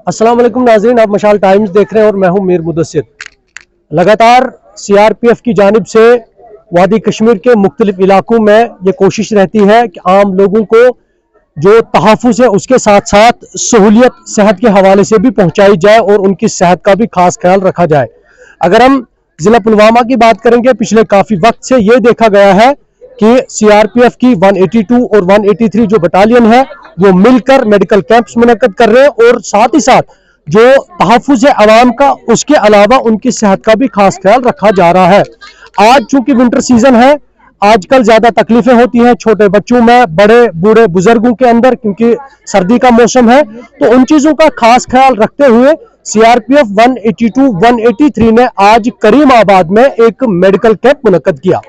अस्सलाम वालेकुम नाज़रीन, आप मशाल टाइम्स देख रहे हैं और मैं हूं मीर मुदस्सिर। लगातार सीआरपीएफ की जानिब से वादी कश्मीर के मुख्तलिफ इलाकों में ये कोशिश रहती है कि आम लोगों को जो तहफ़्फ़ुज़ है उसके साथ साथ सहूलियत सेहत के हवाले से भी पहुँचाई जाए और उनकी सेहत का भी खास ख्याल रखा जाए। अगर हम ज़िला पुलवामा की बात करेंगे, पिछले काफ़ी वक्त से ये देखा गया है कि सीआरपीएफ की 182 और 183 जो बटालियन है वो मिलकर मेडिकल कैंप्स मुनक्कद कर रहे हैं और साथ ही साथ जो तहफ़्फ़ुज़ है आवाम का, उसके अलावा उनकी सेहत का भी खास ख्याल रखा जा रहा है। आज चूंकि विंटर सीजन है, आजकल ज्यादा तकलीफें होती हैं छोटे बच्चों में, बड़े बूढ़े बुजुर्गों के अंदर, क्योंकि सर्दी का मौसम है। तो उन चीजों का खास ख्याल रखते हुए सीआरपीएफ 182 183 ने आज करीमाबाद में एक मेडिकल कैंप मुनक्कद किया।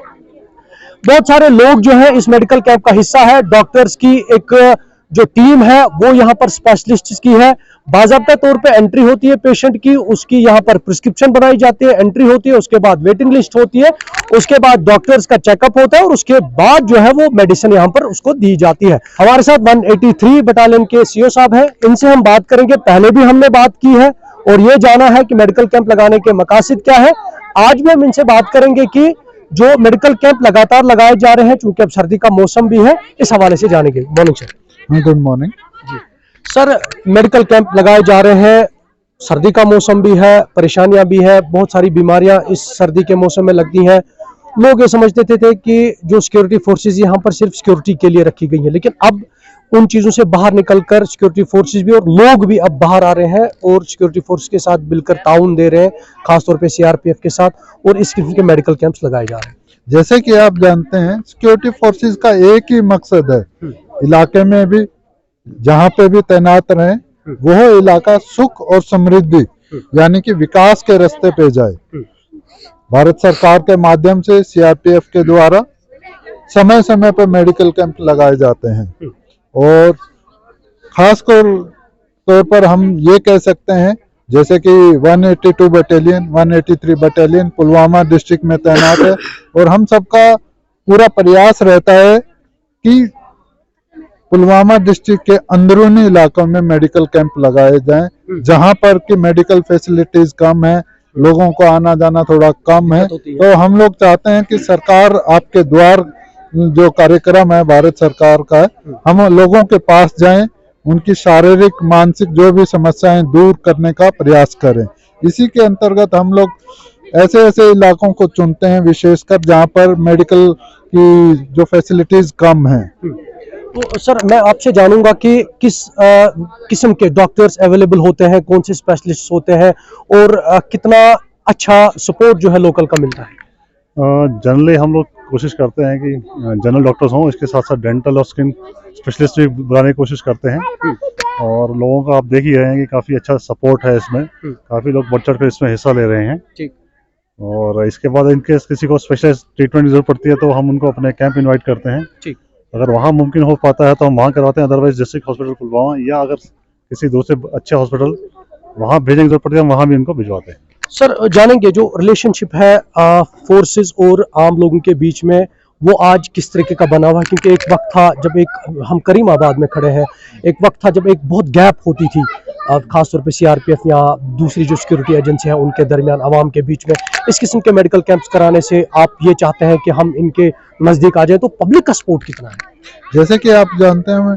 बहुत सारे लोग जो है इस मेडिकल कैंप का हिस्सा है। डॉक्टर्स की एक जो टीम है वो यहाँ पर स्पेशलिस्ट की है। बाज़ाब्ता तौर पे एंट्री होती है पेशेंट की, उसकी यहाँ पर प्रिस्क्रिप्शन बनाई जाती है, एंट्री होती है, उसके बाद वेटिंग लिस्ट होती है, उसके बाद डॉक्टर्स का चेकअप होता है और उसके बाद जो है वो मेडिसिन यहाँ पर उसको दी जाती है। हमारे साथ 183 बटालियन के सीओ साहब हैं, इनसे हम बात करेंगे। पहले भी हमने बात की है और ये जाना है कि मेडिकल कैंप लगाने के मकासद क्या है। आज भी हम इनसे बात करेंगे कि जो मेडिकल कैंप लगातार लगाए जा रहे हैं, चूंकि अब सर्दी का मौसम भी है, इस हवाले से जानेंगे। Morning sir. गुड मॉर्निंग जी सर, मेडिकल कैंप लगाए जा रहे हैं, सर्दी का मौसम भी है, परेशानियां भी है, बहुत सारी बीमारियां इस सर्दी के मौसम में लगती हैं। लोग ये समझते थे कि जो सिक्योरिटी फोर्सेज यहाँ पर सिर्फ सिक्योरिटी के लिए रखी गई है, लेकिन अब उन चीज़ों से बाहर निकलकर सिक्योरिटी फोर्सेज भी और लोग भी अब बाहर आ रहे हैं और सिक्योरिटी फोर्स के साथ मिलकर ताउन दे रहे हैं, खासतौर पे सीआरपीएफ के साथ, और इस किस्म के मेडिकल कैंप्स लगाए जा रहे हैं। जैसे कि आप जानते हैं, सिक्योरिटी फोर्सेस का एक ही मकसद है, इलाके में भी जहाँ पे भी तैनात रहे वह इलाका सुख और समृद्धि यानी कि विकास के रास्ते पे जाए। भारत सरकार के माध्यम से सीआरपीएफ के द्वारा समय समय पर मेडिकल कैंप लगाए जाते हैं और खास तौर पर हम ये कह सकते हैं जैसे कि 182 बटालियन 183 बटालियन पुलवामा डिस्ट्रिक्ट में तैनात है और हम सबका पूरा प्रयास रहता है कि पुलवामा डिस्ट्रिक्ट के अंदरूनी इलाकों में मेडिकल कैंप लगाए जाएं, जहां पर कि मेडिकल फैसिलिटीज कम है, लोगों को आना जाना थोड़ा कम है। तो हम लोग चाहते हैं कि सरकार आपके द्वार जो कार्यक्रम है भारत सरकार का है, हम लोगों के पास जाएं, उनकी शारीरिक मानसिक जो भी समस्याएं दूर करने का प्रयास करें। इसी के अंतर्गत हम लोग ऐसे ऐसे इलाकों को चुनते हैं विशेषकर जहां पर मेडिकल की जो फैसिलिटीज कम है। तो सर, मैं आपसे जानूंगा कि किस किस्म के डॉक्टर्स अवेलेबल होते हैं, कौन से स्पेशलिस्ट होते हैं और कितना अच्छा सपोर्ट जो है लोकल का मिलता है। जनरली हम लोग कोशिश करते हैं कि जनरल डॉक्टर्स हों, इसके साथ साथ डेंटल और स्किन स्पेशलिस्ट भी बुलाने की कोशिश करते हैं और लोगों का आप देख ही रहे हैं कि काफ़ी अच्छा सपोर्ट है इसमें, काफ़ी लोग बढ़ चढ़ कर इसमें हिस्सा ले रहे हैं। ठीक। और इसके बाद इनकेस किसी को स्पेशलाइज ट्रीटमेंट की जरूरत पड़ती है तो हम उनको अपने कैंप इन्वाइट करते हैं। ठीक। अगर वहाँ मुमकिन हो पाता है तो हम वहाँ करवाते हैं, अदरवाइज डिस्ट्रिक्ट हॉस्पिटल पुलवामा या अगर किसी दूसरे अच्छे हॉस्पिटल वहाँ भेजने की जरूरत पड़ती है हम वहाँ भी इनको भिजवाते हैं। सर, जानेंगे जो रिलेशनशिप है फोर्सेस और आम लोगों के बीच में, वो आज किस तरीके का बना हुआ है? क्योंकि एक वक्त था जब हम करीमाबाद में खड़े हैं, एक वक्त था जब एक बहुत गैप होती थी, खासतौर पे सीआरपीएफ या दूसरी जो सिक्योरिटी एजेंसी है उनके दरमियान, आवाम के बीच में। इस किस्म के मेडिकल कैंप्स कराने से आप ये चाहते हैं कि हम इनके नज़दीक आ जाए, तो पब्लिक का सपोर्ट कितना है? जैसे कि आप जानते हैं,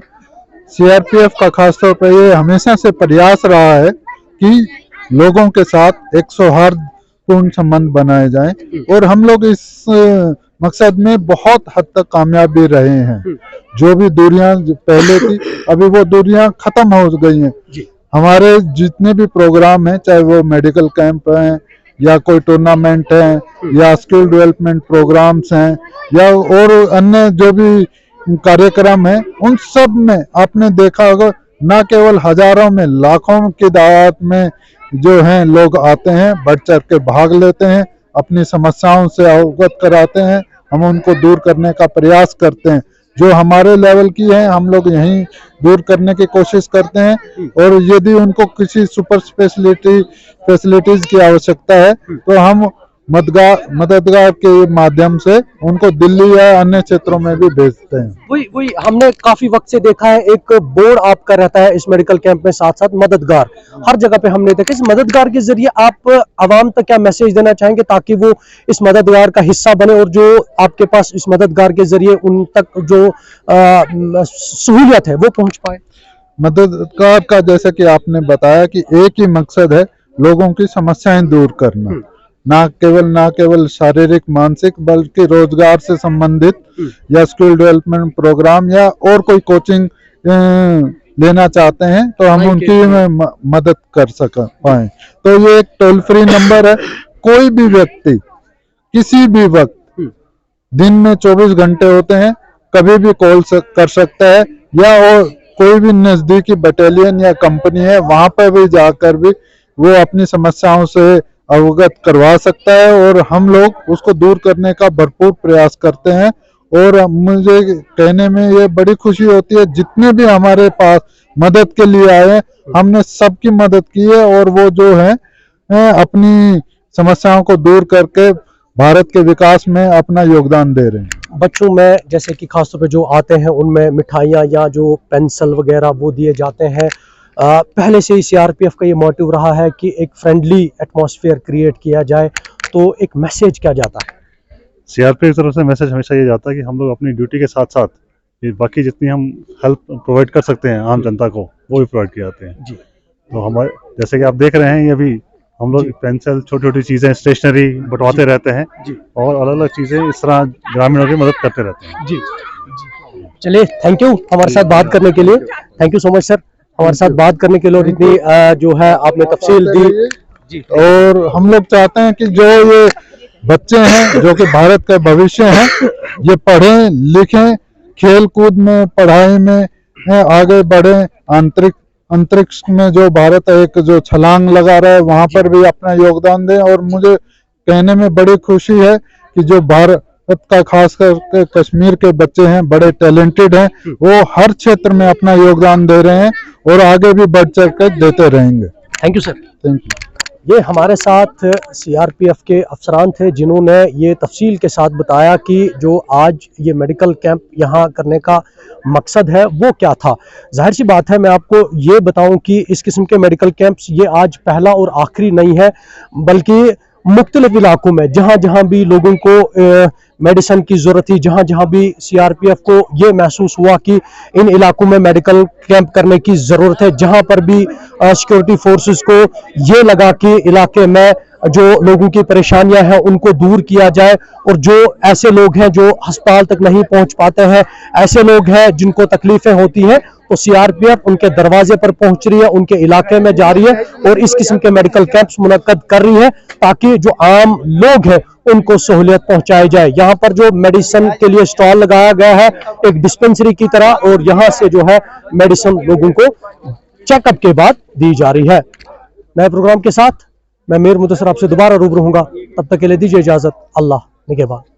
सीआरपीएफ का खासतौर पर ये हमेशा से प्रयास रहा है कि लोगों के साथ एक सौहार्दपूर्ण संबंध बनाए जाएं और हम लोग इस मकसद में बहुत हद तक कामयाब भी रहे हैं। जो भी दूरियां पहले थी, अभी वो दूरियां खत्म हो गई हैं। हमारे जितने भी प्रोग्राम हैं, चाहे वो मेडिकल कैंप हैं या कोई टूर्नामेंट है या स्किल डेवलपमेंट प्रोग्राम्स हैं या और अन्य जो भी कार्यक्रम है, उन सब में आपने देखा होगा न केवल हजारों में लाखों की दावत में जो हैं लोग आते हैं, बढ़ चढ़ के भाग लेते हैं, अपनी समस्याओं से अवगत कराते हैं, हम उनको दूर करने का प्रयास करते हैं। जो हमारे लेवल की है हम लोग यहीं दूर करने की कोशिश करते हैं और यदि उनको किसी सुपर फैसिलिटीज की आवश्यकता है तो हम मददगार के माध्यम से उनको दिल्ली या अन्य क्षेत्रों में भी भेजते हैं। वही हमने काफी वक्त से देखा है, एक बोर्ड आपका रहता है इस मेडिकल कैंप में, साथ साथ मददगार हर जगह पे हमने देखा। इस मददगार के जरिए आप आवाम तक क्या मैसेज देना चाहेंगे ताकि वो इस मददगार का हिस्सा बने और जो आपके पास इस मददगार के जरिए उन तक जो सहूलियत है वो पहुंच पाए? मददगार का जैसे कि आपने बताया कि एक ही मकसद है, लोगों की समस्याएं दूर करना, ना केवल शारीरिक मानसिक बल्कि रोजगार से संबंधित या स्किल डेवलपमेंट प्रोग्राम या और कोई कोचिंग लेना चाहते हैं तो हम उनकी मदद कर पाए। तो ये एक टोल फ्री नंबर है, कोई भी व्यक्ति किसी भी वक्त, दिन में 24 घंटे होते हैं, कभी भी कॉल कर सकता है, या और कोई भी नजदीकी बटालियन या कंपनी है वहां पर भी जाकर भी वो अपनी समस्याओं से अवगत करवा सकता है और हम लोग उसको दूर करने का भरपूर प्रयास करते हैं। और मुझे कहने में ये बड़ी खुशी होती है, जितने भी हमारे पास मदद के लिए आए हमने सबकी मदद की है और वो जो है अपनी समस्याओं को दूर करके भारत के विकास में अपना योगदान दे रहे हैं। बच्चों में जैसे कि खासतौर पे जो आते हैं उनमें मिठाइयाँ या जो पेंसिल वगैरह वो दिए जाते हैं। पहले से ही सीआरपीएफ का ये मोटिव रहा है कि एक फ्रेंडली एटमॉस्फेयर क्रिएट किया जाए, तो एक मैसेज क्या जाता है? सीआरपीएफ की तरफ से मैसेज हमेशा ये जाता है कि हम लोग अपनी ड्यूटी के साथ साथ ये बाकी जितनी हम हेल्प प्रोवाइड कर सकते हैं आम जनता को वो भी प्रोवाइड किए जाते हैं जी। तो हमारे जैसे कि आप देख रहे हैं, ये अभी हम लोग पेंसिल, छोटी छोटी चीज़ें, स्टेशनरी बंटवाते रहते हैं जी, और अलग अलग चीज़ें इस तरह ग्रामीणों की मदद करते रहते हैं जी। चलिए, थैंक यू हमारे साथ बात करने के लिए। Thank you so much sir, हमारे साथ बात करने के लिए, इतनी जो है आपने तफसील दी जी। और हम लोग चाहते हैं कि जो ये बच्चे हैं जो कि भारत का भविष्य हैं, ये पढ़ें लिखें, खेल कूद में, पढ़ाई में आगे बढ़ें, अंतरिक्ष में जो भारत एक जो छलांग लगा रहा है वहां पर भी अपना योगदान दें। और मुझे कहने में बड़ी खुशी है कि जो भारत का खास करके कश्मीर के बच्चे हैं, बड़े टैलेंटेड हैं, वो हर क्षेत्र में अपना योगदान दे रहे हैं और आगे भी बढ़ चढ़ कर देते रहेंगे। Thank you sir. Thank you. ये हमारे साथ सीआरपीएफ के अफसरान थे जिन्होंने ये तफसील के साथ बताया कि जो आज ये मेडिकल कैंप यहाँ करने का मकसद है वो क्या था। जाहिर सी बात है, मैं आपको ये बताऊं कि इस किस्म के मेडिकल कैंप्स ये आज पहला और आखिरी नहीं है, बल्कि मुख्तलिफ इलाकों में जहाँ जहाँ भी लोगों को मेडिसिन की ज़रूरत थी, जहाँ जहाँ भी सीआरपीएफ को ये महसूस हुआ कि इन इलाकों में मेडिकल कैंप करने की ज़रूरत है, जहाँ पर भी सिक्योरिटी फोर्सेस को ये लगा कि इलाके में जो लोगों की परेशानियां हैं उनको दूर किया जाए, और जो ऐसे लोग हैं जो अस्पताल तक नहीं पहुंच पाते हैं, ऐसे लोग हैं जिनको तकलीफें होती हैं, तो सीआरपीएफ उनके दरवाजे पर पहुंच रही है, उनके इलाके में जा रही है और इस किस्म के मेडिकल कैंप्स मुनक्कद कर रही है ताकि जो आम लोग हैं उनको सहूलियत पहुंचाई जाए। यहाँ पर जो मेडिसिन के लिए स्टॉल लगाया गया है एक डिस्पेंसरी की तरह, और यहाँ से जो है मेडिसिन लोगों को चेकअप के बाद दी जा रही है। नए प्रोग्राम के साथ मैं मीर मुदस्सिर आपसे दोबारा रूबरू होऊंगा, तब तक के लिए दीजिए इजाजत। अल्लाह निगहबान।